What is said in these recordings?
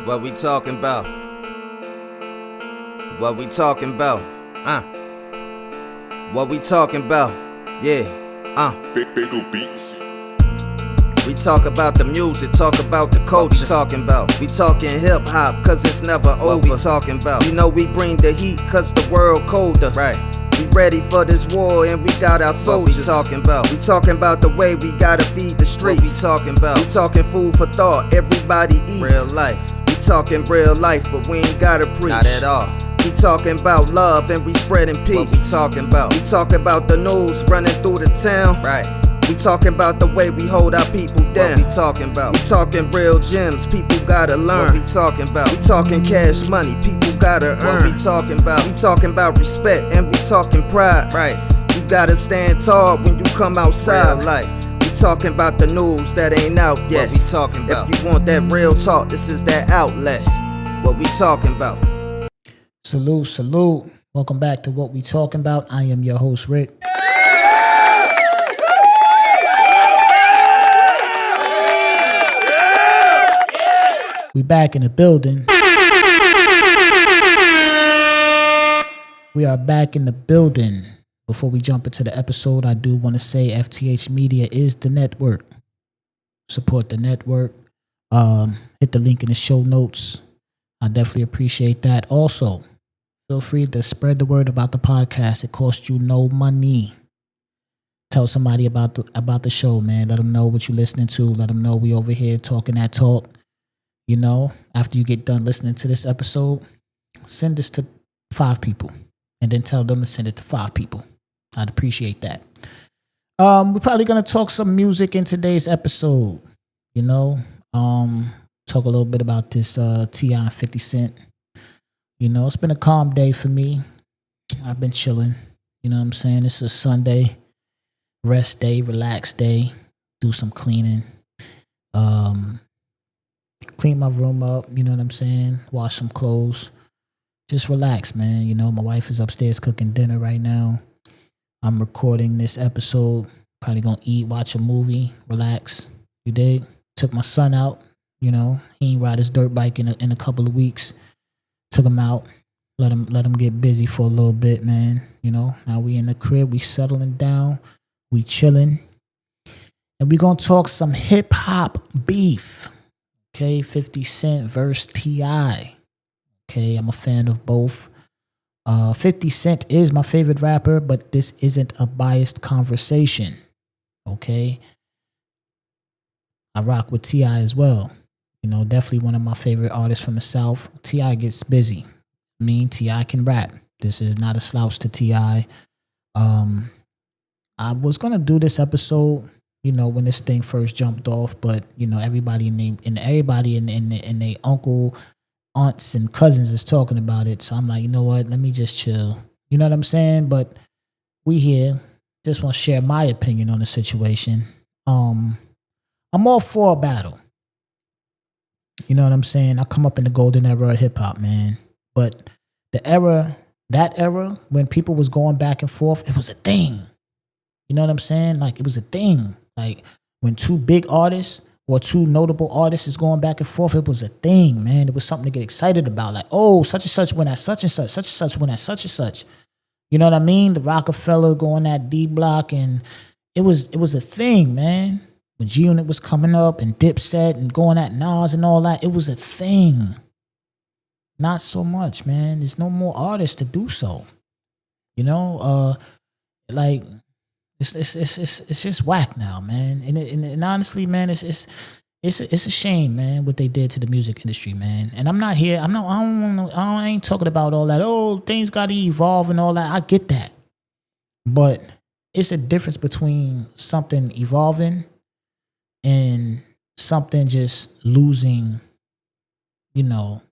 What we talking about? What we talking about? What we talking about? Yeah. Big beats. We talk about the music, talk about the culture. We talking about? We talking hip hop, cause it's never over. What we talking about? You know we bring the heat, cause the world colder. Right. We ready for this war and we got our soldiers. What we talking about? We talking about the way we gotta feed the streets. What we talking about? We talking food for thought, everybody eats. Real life. We talking real life, but we ain't gotta preach. Not at all. We talking about love and we spreading peace. What we talking about? We talking about the news running through the town. Right. We talking about the way we hold our people down. What we talking about? We talking real gems, people gotta learn. What we talking about? We talking cash money, people gotta earn. What we talking about? We talking about respect and we talking pride. Right. You gotta stand tall when you come outside. Real life. We talking about the news that ain't out yet. What we talking about? If you want that real talk, this is that outlet. What we talking about? Salute, salute. Welcome back to What We Talking About. I am your host, Rick. We back in the building. We are back in the building. Before we jump into the episode, I do want to say FTHMedia is the network. Support the network. Hit the link in the show notes. I definitely appreciate that. Also, feel free to spread the word about the podcast. It costs you no money. Tell somebody about the show, man. Let them know what you're listening to. Let them know we over here talking that talk. You know, after you get done listening to this episode, send this to 5 people and then tell them to send it to 5 people. I'd appreciate that. We're probably going to talk some music in today's episode. You know, talk a little bit about this T.I. and 50 Cent. You know, it's been a calm day for me. I've been chilling. You know what I'm saying? It's a Sunday, rest day, relax day, do some cleaning. Clean my room up, you know what I'm saying? Wash some clothes. Just relax, man. You know, my wife is upstairs cooking dinner right now. I'm recording this episode. Probably gonna eat, watch a movie, relax. You dig? Took my son out, you know. He ain't ride his dirt bike in a couple of weeks. Took him out. Let him get busy for a little bit, man. You know, now we in the crib, we settling down, we chilling. And we gonna talk some hip hop beef. Okay, 50 Cent versus T.I. Okay, I'm a fan of both. 50 Cent is my favorite rapper, but this isn't a biased conversation. Okay, I rock with T.I. as well. You know, definitely one of my favorite artists from the South. T.I. gets busy. I mean, T.I. can rap. This is not a slouch to T.I. I was gonna do this episode, you know, when this thing first jumped off, but you know, everybody in their uncle, aunts, and cousins is talking about it. So I'm like, you know what? Let me just chill. You know what I'm saying? But we here. Just want to share my opinion on the situation. I'm all for a battle. You know what I'm saying? I come up in the golden era of hip hop, man. But that era when people was going back and forth, it was a thing. You know what I'm saying? Like, it was a thing. Like, when 2 big artists or 2 notable artists is going back and forth, it was a thing, man. It was something to get excited about. Like, oh, such and such went at such and such, such and such went at such and such. You know what I mean? The Rockefeller going at D Block, and it was a thing, man. When G-Unit was coming up and Dipset and going at Nas and all that, it was a thing. Not so much, man. There's no more artists to do so. You know, like, it's just whack now, man. And honestly, man, it's a shame, man, what they did to the music industry, man. And I'm not here. I ain't talking about all that. Oh, things got to evolve and all that. I get that, but it's a difference between something evolving and something just losing, you know,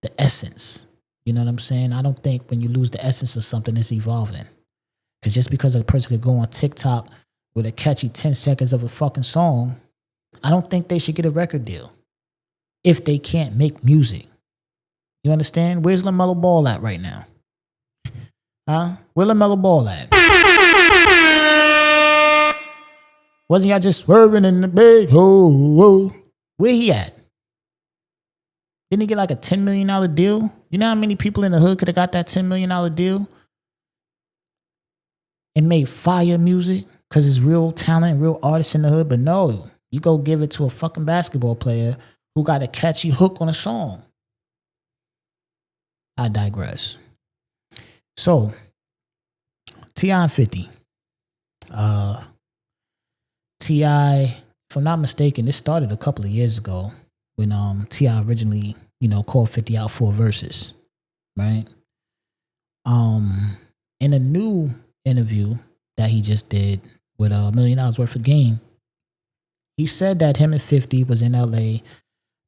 the essence. You know what I'm saying? I don't think when you lose the essence of something, it's evolving. Because just because a person could go on TikTok with a catchy 10 seconds of a fucking song, I don't think they should get a record deal if they can't make music. You understand? Where's LaMelo Ball at right now? Huh? Where LaMelo Ball at? Wasn't y'all just swerving in the bed? Oh, oh. Where he at? Didn't he get like a $10 million deal? You know how many people in the hood could have got that $10 million deal and made fire music because it's real talent, real artists in the hood? But no, you go give it to a fucking basketball player who got a catchy hook on a song. I digress. So, T.I. and 50. T.I., if I'm not mistaken, this started a couple of years ago when T.I. originally, called 50 out for verses, right? In a new interview that he just did with $1 million worth of game, he said that him and 50 was in LA.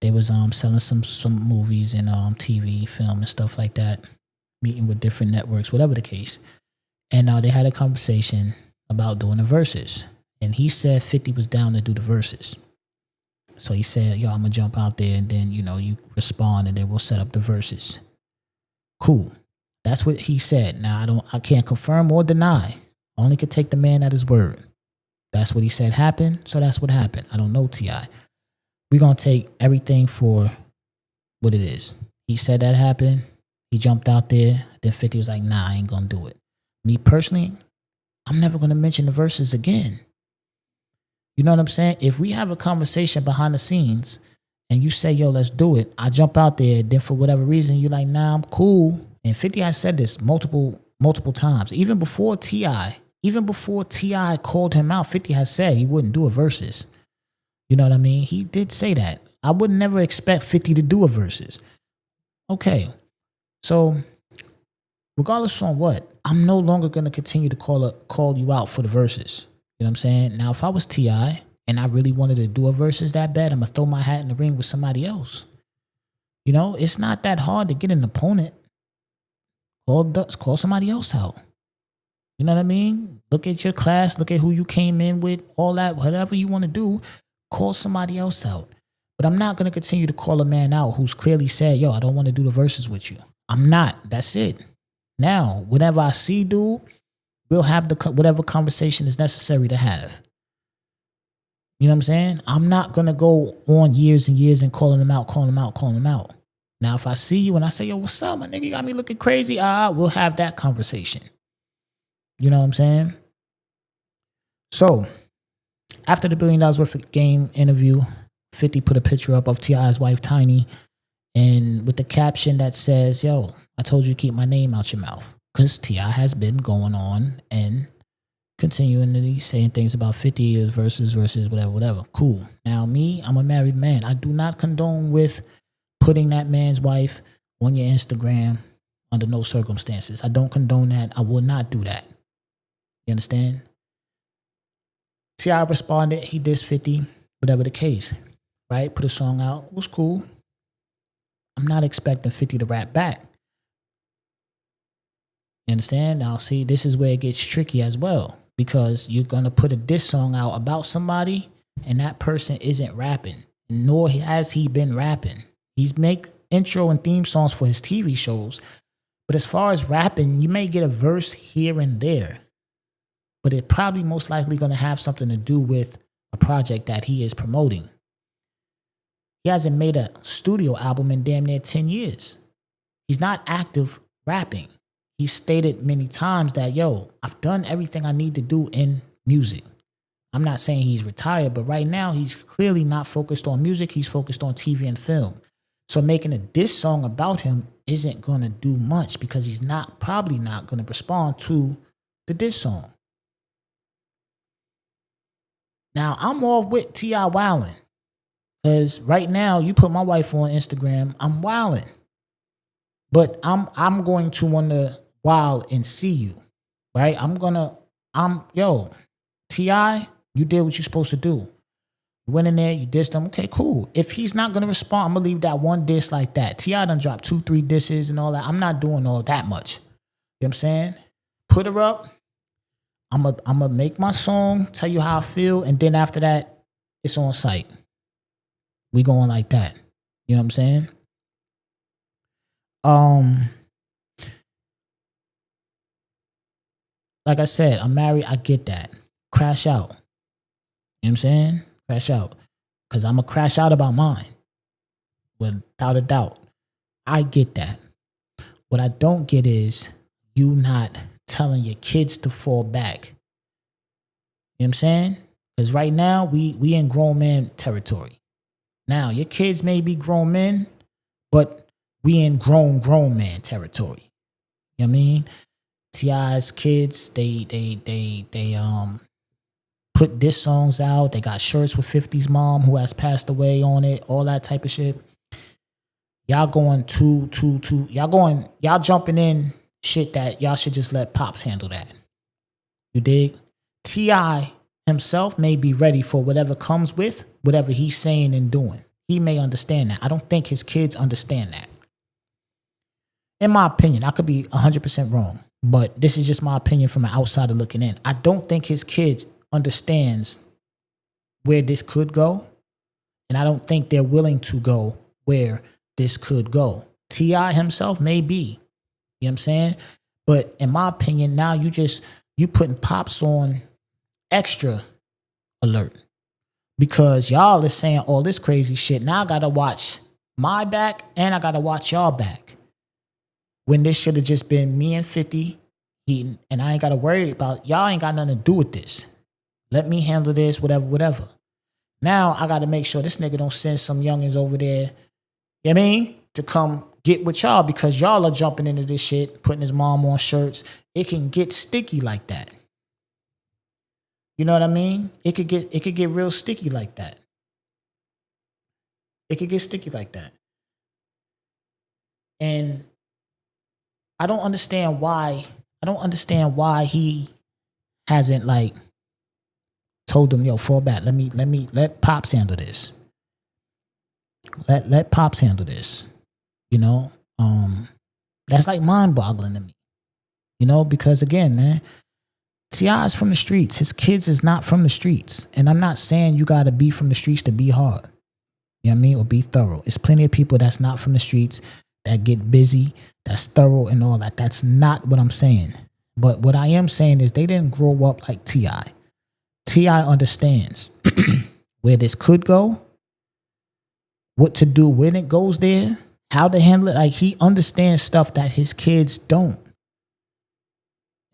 They was selling some movies and TV, film and stuff like that, meeting with different networks, whatever the case. And they had a conversation about doing the verses. And he said 50 was down to do the verses. So he said, yo, I'm going to jump out there and then, you respond and then we'll set up the verses. Cool. That's what he said. Now, I can't confirm or deny. I only could take the man at his word. That's what he said happened, so that's what happened. I don't know T.I. We're going to take everything for what it is. He said that happened. He jumped out there. Then 50 was like, nah, I ain't going to do it. Me personally, I'm never going to mention the verses again. You know what I'm saying? If we have a conversation behind the scenes and you say, yo, let's do it, I jump out there, then for whatever reason, you're like, nah, I'm cool. And 50 has said this multiple times. Even before T.I. called him out, 50 has said he wouldn't do a verses. You know what I mean? He did say that. I would never expect 50 to do a verses. Okay. So, regardless on what, I'm no longer going to continue to call you out for the verses. You know what I'm saying? Now, if I was T.I. and I really wanted to do a verses that bad, I'm going to throw my hat in the ring with somebody else. It's not that hard to get an opponent. Call somebody else out. You know what I mean? Look at your class. Look at who you came in with. All that, whatever you want to do, call somebody else out. But I'm not going to continue to call a man out who's clearly said, yo, I don't want to do the verses with you. I'm not. That's it. Now, whenever I see dude, we'll have whatever conversation is necessary to have. You know what I'm saying? I'm not going to go on years and years and calling him out. Now, if I see you and I say, yo, what's up, my nigga? You got me looking crazy. We'll have that conversation. You know what I'm saying? So, after the $1 billion worth of game interview, 50 put a picture up of T.I.'s wife, Tiny, and with the caption that says, yo, I told you to keep my name out your mouth. Because T.I. has been going on and continually saying things about 50 years versus whatever. Cool. Now, me, I'm a married man. I do not condone with putting that man's wife on your Instagram under no circumstances. I don't condone that. I will not do that. You understand? T.I. responded. He dissed 50, whatever the case. Right? Put a song out. It was cool. I'm not expecting 50 to rap back. You understand? Now, see, this is where it gets tricky as well. Because you're going to put a diss song out about somebody and that person isn't rapping. Nor has he been rapping. He's make intro and theme songs for his TV shows. But as far as rapping, you may get a verse here and there. But it probably most likely going to have something to do with a project that he is promoting. He hasn't made a studio album in damn near 10 years. He's not active rapping. He's stated many times that, yo, I've done everything I need to do in music. I'm not saying he's retired, but right now he's clearly not focused on music. He's focused on TV and film. So making a diss song about him isn't going to do much because he's probably not going to respond to the diss song. Now, I'm all with T.I. wilding. Because right now, you put my wife on Instagram, I'm wilding. But I'm going to want to wild and see you. Right? Yo, T.I., you did what you're supposed to do. You went in there, you dissed him. Okay, cool. If he's not going to respond, I'm going to leave that one diss like that. T.I. done dropped 2-3 disses and all that. I'm not doing all that much. You know what I'm saying? Put her up. I'm gonna make my song, tell you how I feel, and then after that, it's on site. We going like that. You know what I'm saying? Like I said, I'm married. I get that. Crash out. You know what I'm saying? Crash out. Because I'm going to crash out about mine. without a doubt. I get that. What I don't get is you not telling your kids to fall back. You know what I'm saying? Because right now, we in grown man territory. Now, your kids may be grown men, but we in grown man territory. You know what I mean? T.I.'s kids, they put diss songs out. They got shirts with 50's mom who has passed away on it, all that type of shit. Y'all going y'all jumping in shit that y'all should just let Pops handle that. You dig? T.I. himself may be ready for whatever comes with whatever he's saying and doing. He may understand that. I don't think his kids understand that. In my opinion, I could be 100% wrong, but this is just my opinion from an outsider looking in. I don't think his kids understands where this could go, and I don't think they're willing to go where this could go. T.I. himself may be, you know what I'm saying? But in my opinion, now you putting Pops on extra alert because y'all is saying all this crazy shit. Now I gotta watch my back and I gotta watch y'all back. When this should have just been me and 50 eating, and I ain't gotta worry about y'all ain't got nothing to do with this. Let me handle this, whatever. Now I gotta make sure this nigga don't send some youngins over there, you know what I mean, to come get with y'all because y'all are jumping into this shit, putting his mom on shirts. It can get sticky like that. You know what I mean? It could get real sticky like that. It could get sticky like that. And I don't understand why he hasn't like told them, yo, fall back. Let Pops handle this. Let Pops handle this. You know? That's like mind-boggling to me. You know, because again, man, T.I. is from the streets. His kids is not from the streets. And I'm not saying you gotta be from the streets to be hard. You know what I mean? Or be thorough. It's plenty of people that's not from the streets that get busy, that's thorough and all that. That's not what I'm saying. But what I am saying is they didn't grow up like T.I. T.I. understands where this could go, what to do when it goes there, how to handle it. Like he understands stuff that his kids don't.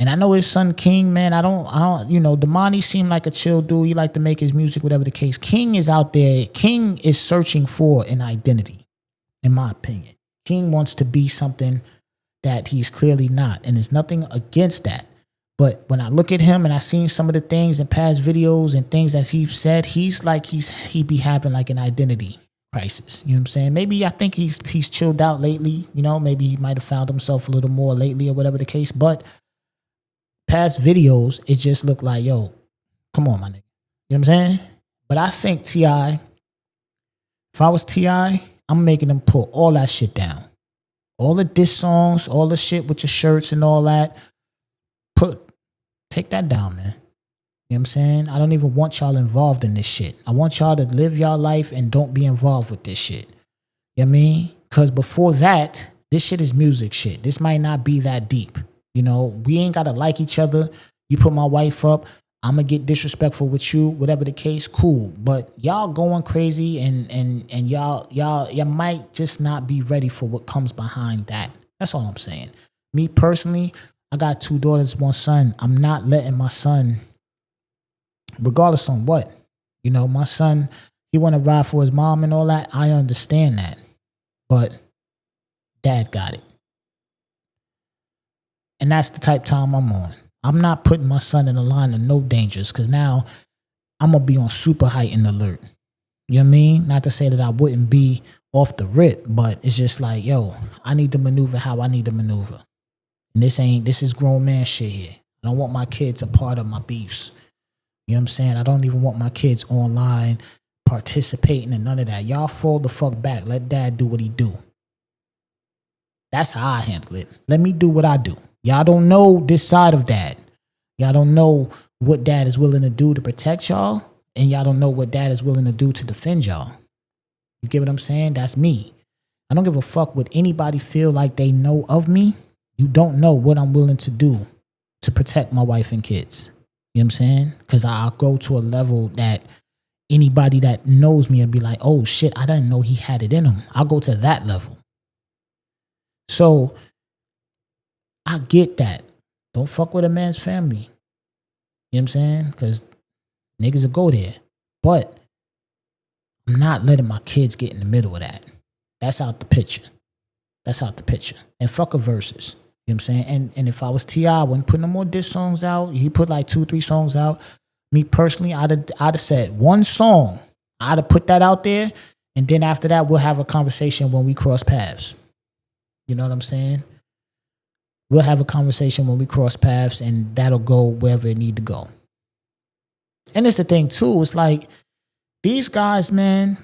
And I know his son King, man, I don't, you know, Damani seemed like a chill dude. He liked to make his music, whatever the case. King is out there. King is searching for an identity, in my opinion. King wants to be something that he's clearly not. And there's nothing against that. But when I look at him and I seen some of the things in past videos and things that he's said, he's like, he be having like an identity crisis. You know what I'm saying? Maybe I think he's chilled out lately. You know, maybe he might have found himself a little more lately or whatever the case. But past videos, it just looked like, yo, come on, my nigga. You know what I'm saying? But I think T.I., if I was T.I., I'm making them pull all that shit down. All the diss songs, all the shit with your shirts and all that. Take that down, man. You know what I'm saying? I don't even want y'all involved in this shit. I want y'all to live y'all life and don't be involved with this shit. You know what I mean? Because before that, this shit is music shit. This might not be that deep. You know, we ain't got to like each other. You put my wife up, I'm going to get disrespectful with you, whatever the case, cool. But y'all going crazy and y'all might just not be ready for what comes behind that. That's all I'm saying. Me personally, I got 2 daughters, 1 son. I'm not letting my son, regardless on what, you know, my son, he want to ride for his mom and all that. I understand that. But dad got it. And that's the type of time I'm on. I'm not putting my son in the line of no dangers because now I'm going to be on super heightened alert. You know what I mean? Not to say that I wouldn't be off the rip, but it's just like, yo, I need to maneuver how I need to maneuver. And this is grown man shit here. I don't want my kids a part of my beefs. You know what I'm saying? I don't even want my kids online participating in none of that. Y'all fall the fuck back. Let dad do what he do. That's how I handle it. Let me do what I do. Y'all don't know this side of dad. Y'all don't know what dad is willing to do to protect y'all. And y'all don't know what dad is willing to do to defend y'all. You get what I'm saying? That's me. I don't give a fuck what anybody feel like they know of me. You don't know what I'm willing to do to protect my wife and kids. You know what I'm saying? Because I'll go to a level that anybody that knows me will be like, oh shit, I didn't know he had it in him. I'll go to that level. So I get that. Don't fuck with a man's family. You know what I'm saying? Because niggas will go there. But I'm not letting my kids get in the middle of that. That's out the picture. That's out the picture. And fuck a verses. You know what I'm saying? And if I was T.I., I wouldn't put no more diss songs out. He put like 2 or 3 songs out. Me personally, I'd have said one song. I'd have put that out there. And then after that, we'll have a conversation when we cross paths. You know what I'm saying? We'll have a conversation when we cross paths, and that'll go wherever it need to go. And it's the thing too. It's like these guys, man,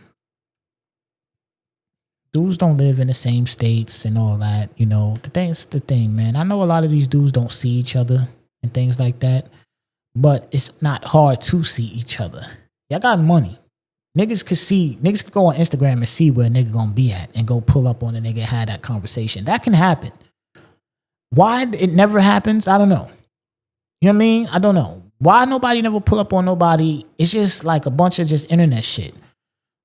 dudes don't live in the same states and all that. You know, it's the thing, man. I know a lot of these dudes don't see each other and things like that, but it's not hard to see each other. Y'all got money. Niggas could go on Instagram and see where a nigga gonna be at and go pull up on a nigga and have that conversation. That can happen. Why it never happens, I don't know. You know what I mean? I don't know. Why nobody never pull up on nobody? It's just like a bunch of just internet shit.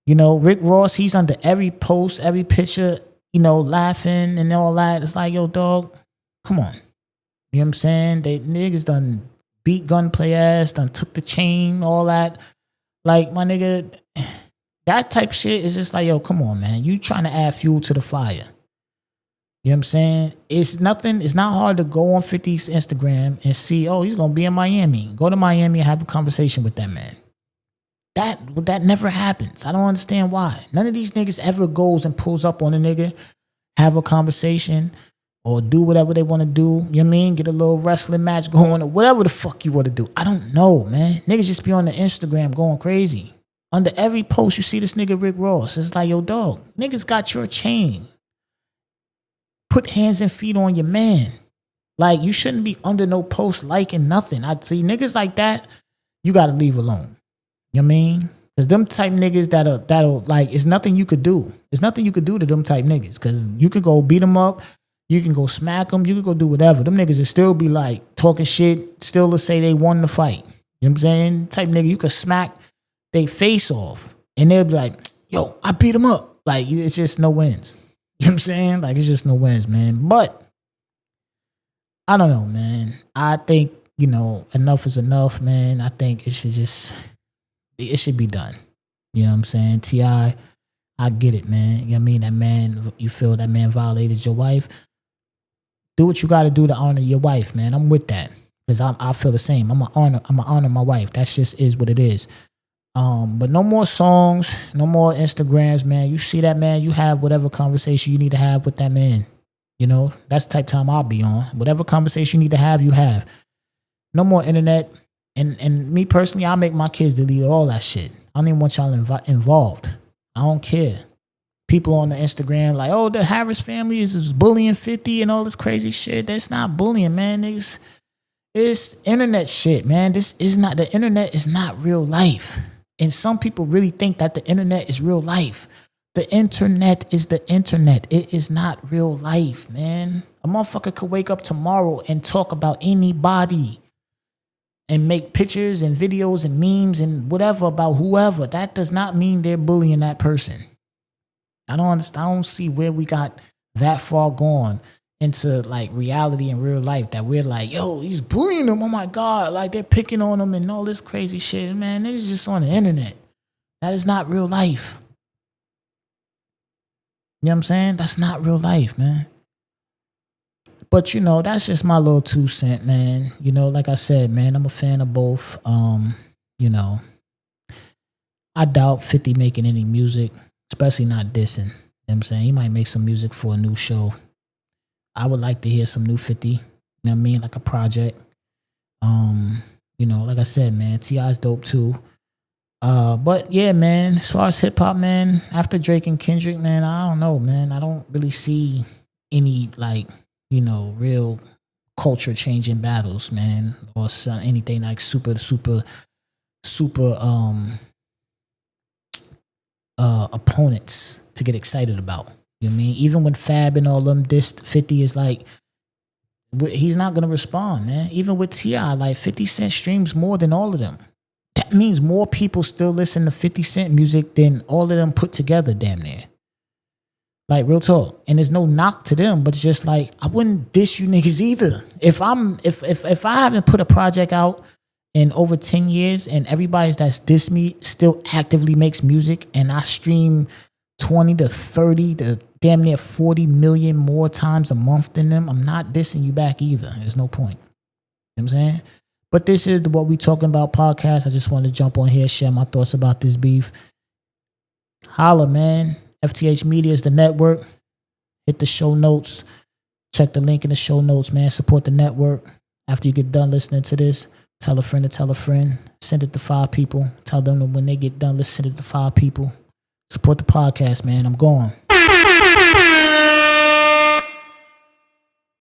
You know, Rick Ross, he's under every post, every picture, you know, laughing and all that. It's like, yo, dog, come on. You know what I'm saying? They niggas done beat gunplay ass, done took the chain, all that. Like, my nigga, that type shit is just like, yo, come on, man. You trying to add fuel to the fire. You know what I'm saying? It's not hard to go on 50's Instagram and see, oh, he's going to be in Miami. Go to Miami and have a conversation with that man. That never happens. I don't understand why. None of these niggas ever goes and pulls up on a nigga, have a conversation, or do whatever they want to do. You know what I mean? Get a little wrestling match going or whatever the fuck you want to do. I don't know, man. Niggas just be on the Instagram going crazy. Under every post, you see this nigga Rick Ross. It's like, yo, dog, niggas got your chain. Put hands and feet on your man. Like, you shouldn't be under no post liking nothing. I'd see niggas like that, you got to leave alone. You know what I mean? Because them type niggas that'll like, it's nothing you could do. There's nothing you could do to them type niggas. Because you could go beat them up. You can go smack them. You could go do whatever. Them niggas will still be like talking shit, still to say they won the fight. You know what I'm saying? Type nigga, you could smack they face off. And they'll be like, yo, I beat him up. Like, it's just no wins. You know what I'm saying? Like, it's just no wins, man. But I don't know, man. I think, you know, enough is enough, man. I think it should be done. You know what I'm saying? T.I., I get it, man. You know what I mean? That man, you feel that man violated your wife. Do what you got to do to honor your wife, man. I'm with that. Because I feel the same. I'm gonna honor my wife. That just is what it is. But no more songs, no more Instagrams, man. You see that man, you have whatever conversation you need to have with that man. You know, that's the type of time I'll be on. Whatever conversation you need to have, you have. No more internet. And me personally, I'll make my kids delete all that shit. I don't even want y'all involved. I don't care. People on the Instagram like, oh, the Harris family is bullying 50 and all this crazy shit. That's not bullying, man. It's internet shit, man. The internet is not real life. And some people really think that the internet is real life. The internet is the internet. It is not real life, man. A motherfucker could wake up tomorrow and talk about anybody and make pictures and videos and memes and whatever about whoever. That does not mean they're bullying that person. I don't understand. I don't see where we got that far gone into like reality and real life that we're like, yo, he's bullying them. Oh my God. Like, they're picking on them and all this crazy shit. Man, niggas just on the internet. That is not real life. You know what I'm saying? That's not real life, man. But, you know, that's just my little 2 cents, man. You know, like I said, man, I'm a fan of both. You know, I doubt 50 making any music, especially not dissing. You know what I'm saying? He might make some music for a new show. I would like to hear some new 50. You know what I mean? Like a project. You know, like I said, man, T.I.'s dope too. But yeah, man, as far as hip hop, man, after Drake and Kendrick, man, I don't know, man. I don't really see any, like, you know, real culture changing battles, man, or anything like super opponents to get excited about. You know what I mean? Even when Fab and all them dissed 50, is like, he's not gonna respond, man. Even with T.I., like 50 Cent streams more than all of them. that means more people still listen to 50 Cent music than all of them put together, damn near. Like, real talk. And there's no knock to them, but it's just like, I wouldn't diss you niggas either. If I haven't put a project out in over 10 years and everybody that's dissed me still actively makes music and I stream 20 to 30 to damn near 40 million more times a month than them, I'm not dissing you back either. There's no point. You know what I'm saying? But this is the What We Talking About podcast. I just wanted to jump on here, share my thoughts about this beef. Holla, man. FTHMedia is the network. Hit the show notes. Check the link in the show notes, man. Support the network. After you get done listening to this, tell a friend to tell a friend. Send it to 5 people. Tell them that when they get done, let's send it to 5 people. Support the podcast, man. I'm gone.